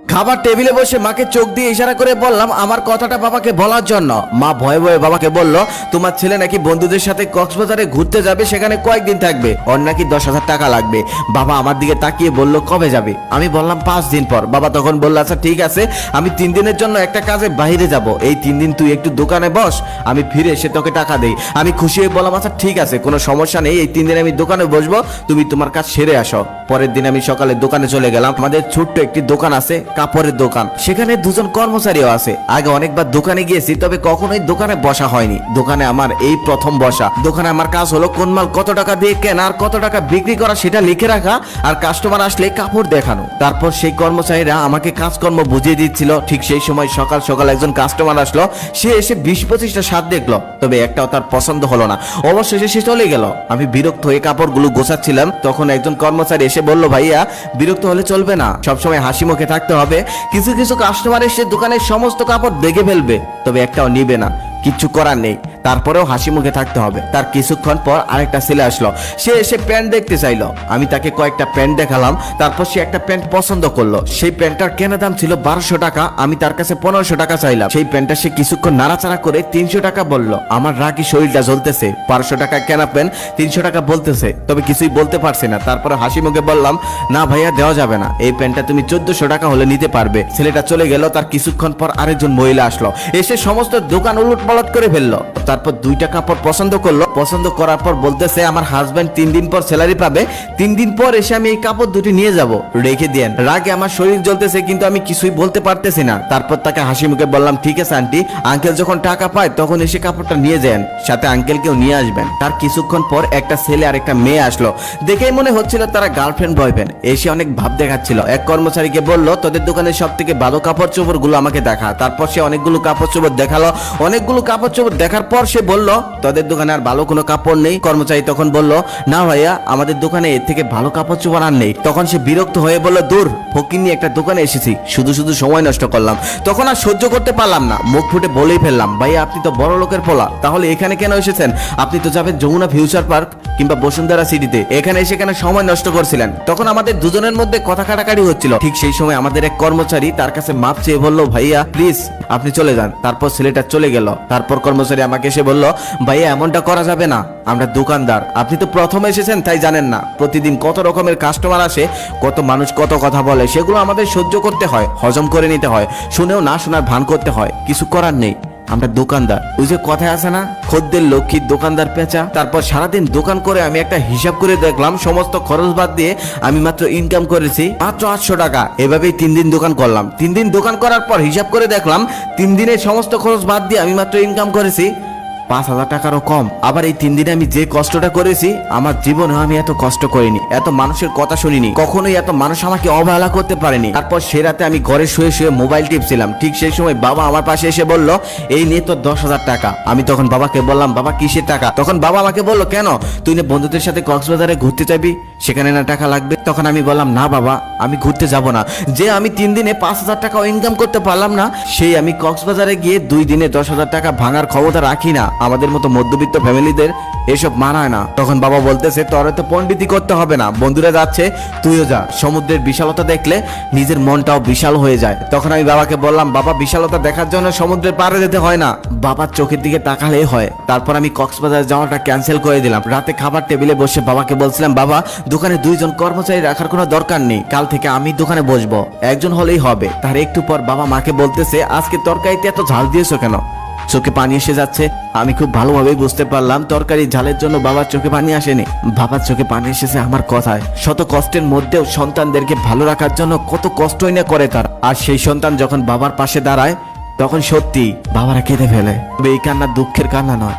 খাবার টেবিলে বসে মাকে চোখ দিয়ে ইশারা করে বললাম আমার কথাটা বাবাকে বলার জন্য। মা ভয়ে ভয়ে বাবাকে বলল, তোমার ছেলে নাকি বন্ধুদের সাথে কক্সবাজারে ঘুরতে যাবে, সেখানে কয়েকদিন থাকবে, ওর নাকি 10,000 টাকা লাগবে। বাবা আমার দিকে তাকিয়ে বলল, কবে যাবে? আমি বললাম 5 দিন পর। বাবা তখন বলল, আচ্ছা ঠিক আছে, আমি 3 দিনের জন্য একটা কাজে বাইরে যাব, এই 3 দিন তুই একটু দোকানে বস, আমি ফিরে এসে তোকে টাকা দেই। আমি খুশি হয়ে বললাম, আচ্ছা ঠিক আছে, কোনো সমস্যা নেই, এই 3 দিন আমি দোকানে বসবো, তুমি তোমার কাজ সেরে আসো। পরের দিন আমি সকালে দোকানে চলে গেলাম। আমাদের ছোট্ট একটি দোকান আছে, কাপড়ের দোকান, সেখানে 2 জন কর্মচারীও আছে। আগে অনেকবার দোকানে গিয়েছি, তবে কখনোই দোকানে বসা হয়নি। দোকানে আমার এই প্রথম বসা। দোকানে আমার কাজ হলো কোন মাল কত টাকা দিয়ে কেনা আর কত টাকা বিক্রি করা সেটা লিখে রাখা, আর কাস্টমার আসলে কাপড় দেখানো। তারপর সেই কর্মচারীরা আমাকে কাজকর্ম বুঝিয়ে দিচ্ছিল। ঠিক সেই সময় সকাল সকাল একজন কাস্টমার আসলো। সে এসে 20-25টা শার্ট দেখলো, তবে একটাও তার পছন্দ হলো না। অবশেষে সে চলে গেল। আমি বিরক্ত হয়ে কাপড়গুলো গোছাচ্ছিলাম, তখন একজন কর্মচারী এসে বলল, ভাইয়া বিরক্ত হলে চলবে না, সবসময় হাসি মুখে থাকতে হবে। কিছু কিছু কাস্টমার এসে দোকানের সমস্ত কাপড় দেখে ফেলবে, তবে একটাও নিবে না, কিচ্ছু করার নেই, তারপরেও হাসি মুখে থাকতে হবে। তার কিছুক্ষণ পর আরেকটা ছেলে আসলো। সে এসে প্যান্ট দেখতে চাইলো। আমি তাকে কয়েকটা প্যান্ট দেখালাম। তারপর সে একটা প্যান্ট পছন্দ করলো। সেই প্যান্টটার কেনা দাম ছিল 1200 টাকা। আমি তার কাছে 1500 টাকা চাইলাম। সেই প্যান্টটা সে কিছুক্ষণ নাড়াচাড়া করে 300 টাকা বলল। আমার রাগি শরীরটা জ্বলতেছে। 1200 টাকা কেনা প্যান্ট 300 টাকা বলতেছে, তবে কিছুই বলতে পারছি না। তারপরে হাসি মুখে বললাম, না ভাইয়া দেওয়া যাবে না, এই প্যান্টটা তুমি 1400 টাকা হলে নিতে পারবে। ছেলেটা চলে গেল। তার কিছুক্ষণ পর আরেকজন মহিলা আসলো। এসে সমস্ত দোকান উলটপালট করে ফেললো। তারপর 2টা কাপড় পছন্দ করলো। পছন্দ করার পর বলতেছে, আমার হাজবেন্ড 3 দিন পর স্যালারি পাবে, 3 দিন পর এসে আমি এই কাপড় দুটি নিয়ে যাব, রেখে দেন। রাগে আমার শরীর জ্বলতেছে, কিন্তু আমি কিছুই বলতে পারতেছি না। তারপর তাকে হাসি মুখে বললাম, ঠিক আছে আন্টি, আঙ্কেল যখন টাকা পায় তখন এসে কাপড়টা নিয়ে যান, সাথে আঙ্কেলকেও নিয়ে আসবেন। তার কিছুক্ষণ পর একটা ছেলে আর একটা মেয়ে আসলো। দেখেই মনে হচ্ছিল তারা গার্লফ্রেন্ড বয়ফ্রেন্ড। এসে অনেক ভাব দেখাচ্ছিল। এক কর্মচারীকে বলল, তোদের দোকানের সব থেকে ভালো কাপড় চোপড় গুলো আমাকে দেখা। তারপর সে অনেকগুলো কাপড় চোপড় দেখালো। অনেকগুলো কাপড় চোপড় দেখার পর সে বলল, তোদের দোকানে আর ভালো কোনো কাপড় নেই? কর্মচারী তখন বলল, না ভাইয়া, আমাদের দোকানে এর থেকে ভালো কাপড় চোপড় আর নেই। তখন সে বিরক্ত হয়ে বলল, দূর, ফকির নিয়ে একটা দোকানে এসেছি, শুধু শুধু সময় নষ্ট করলাম। তখন আর সহ্য করতে পারলাম না, মুখ ফুটে বলেই ফেললাম, ভাইয়া আপনি তো বড় লোকের পোলা, তাহলে এখানে কেন এসেছেন? আপনি তো যাবেন যমুনা ফিউচার পার্ক কিংবা বসুন্ধরা সিটিতে, এখানে এসে কেন সময় নষ্ট করছিলেন? তখন আমাদের দুজনের মধ্যে কথা কাটাকাটি হচ্ছিল। ঠিক সেই সময় আমাদের এক কর্মচারী তার কাছে মাপ চেয়ে বলল, ভাইয়া প্লিজ আপনি চলে যান। তারপর ছেলেটা চলে গেল। তারপর কর্মচারী আমাকে এসে বলল, ভাইয়া এমনটা করা যাবে না, আমরা দোকানদার, আপনি তো প্রথম এসেছেন তাই জানেন না, প্রতিদিন কত রকমের কাস্টমার আসে, কত মানুষ কত কথা বলে, সেগুলো আমাদের সহ্য করতে হয়, হজম করে নিতে হয়, শুনেও না শোনার ভান করতে হয়, কিছু করার নেই, আমরা দোকানদার। ওই যে কথায় আছে না, খদ্দের লক্ষ্মী দোকানদার পেঁচা। তারপর সারাদিন দোকান করে আমি একটা হিসাব করে দেখলাম, সমস্ত খরচ বাদ দিয়ে আমি মাত্র ইনকাম করেছি মাত্র 800 টাকা। এভাবেই 3 দিন দোকান করলাম। 3 দিন দোকান করার পর হিসাব করে দেখলাম 3 দিনের সমস্ত খরচ বাদ দিয়ে আমি মাত্র ইনকাম করেছি 5000 টাকারও কম। আবার এই 3 দিনে আমি যে কষ্টটা করেছি, আমার জীবনে আমি এত কষ্ট করিনি, এত মানুষের কথা শুনিনি, কখনোই এত মানুষ আমাকে অবহেলা করতে পারেনি। তারপর সে রাতে আমি ঘরে শুয়ে শুয়ে মোবাইল টিপছিলাম। ঠিক সেই সময় বাবা আমার পাশে এসে বলল, এই নিয়ে তোর 10,000 টাকা। আমি তখন বাবাকে বললাম, বাবা কিসের টাকা? তখন বাবা আমাকে বলল, কেন, তুই না বন্ধুদের সাথে কক্সবাজারে ঘুরতে যাবি, সেখানে না টাকা লাগবে? তখন আমি বললাম, না বাবা, আমি ঘুরতে যাব না। যে আমি 3 দিনে 5000 টাকাও ইনকাম করতে পারলাম না, সেই আমি কক্সবাজারে গিয়ে 2 দিনে 10,000 টাকা ভাঙার ক্ষমতা রাখি না। আমাদের মতো মধ্যবিত্ত ফ্যামিলিদের এসব মানায় না। তখন বাবা বলতেছে, তোর তো পণ্ডিতি করতে হবে না, বন্ধুরা যাচ্ছে তুইও যা, সমুদ্রের বিশালতা দেখলে নিজের মনটাও বিশাল হয়ে যায়। তখন আমি বাবাকে বললাম, বাবা বিশালতা দেখার জন্য সমুদ্রের পাড়ে যেতে হয় না, বাবার চোখের দিকে তাকালেই হয়। তারপর আমি কক্সবাজার যাওয়াটা ক্যান্সেল করে দিলাম। রাতে খাবার টেবিলে বসে বাবাকে বলছিলাম, বাবা দোকানে 2 জন কর্মচারী রাখার কোনো দরকার নেই, কাল থেকে আমি দোকানে বসবো, একজন হলেই হবে। তার একটু পর বাবা মাকে বলতেছে, আজকে তরকারিতে এত ঝাল দিয়েছো কেন? চোখে পানি এসে যাচ্ছে। আমি খুব ভালোভাবেই বুঝতে পারলাম তরকারি ঝালের জন্য বাবার চোখে পানি আসেনি, বাবার চোখে পানি এসেছে আমার কথায়। শত কষ্টের মধ্যেও সন্তানদেরকে ভালো রাখার জন্য কত কষ্টই না করে তার। আর সেই সন্তান যখন বাবার পাশে দাঁড়ায়, তখন সত্যি বাবারা কেঁদে ফেলে। তবে এই কান্না দুঃখের কান্না নয়,